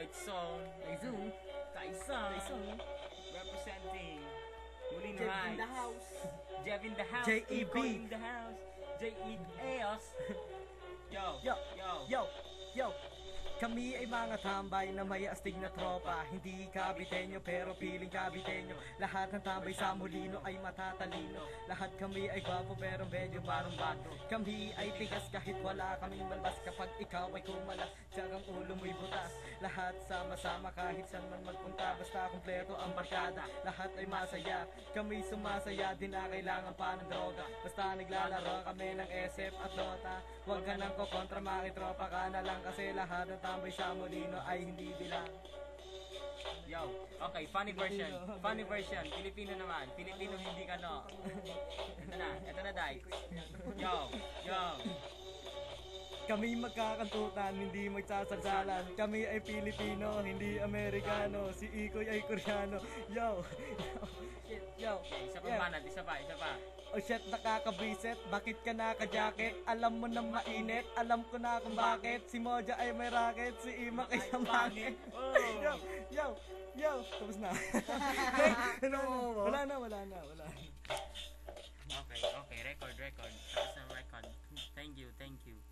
White Zone, Kaisang, representing Molino Jeff in Heights. the house. Jeff in the house. J.E.B. Iko in the house. J.E.A.S. Yo, Yo, yo. yo, yo. Kami ay mga tambay na may astig na tropa. Hindi kabitenyo pero piling kabitenyo. Lahat ng tambay sa Molino ay matatalino. Lahat kami ay gwapo pero medyo barong-bato. Kami ay tigas kahit wala kaming malbas. Kapag ikaw ay kumalas, tiyagang ulo mo'y butas. Lahat sama-sama kahit saan man magpunta. Basta kumpleto ang barkada, lahat ay masaya. Kami sumasaya, di na kailangan pa ng droga. Basta naglalaro kami ng SF at Dota. Huwag ka nang kukontra, makitropa ka na lang. Kasi lahat ng tambay sa Molino ay hindi bilang. Yo, okay, funny version. Funny version. Filipino naman. Filipino hindi ka no. Ito na, Dykes. Yo, yo. Kami magkakantutan, hindi magsasagsalan. Kami ay Pilipino, hindi Amerikano. Si Ikoy ay Koreano. Yo, yo, Okay, isa pa banat, isa pa. Oh shit, nakakabisit. Bakit ka naka-jacket? Alam mo na mainit. Alam ko na kung bakit. Si Moja ay may racket. Si Imak ay samangit. Oh. Yo. Tapos na. Wala na. Okay, record. Tapos na record. Thank you.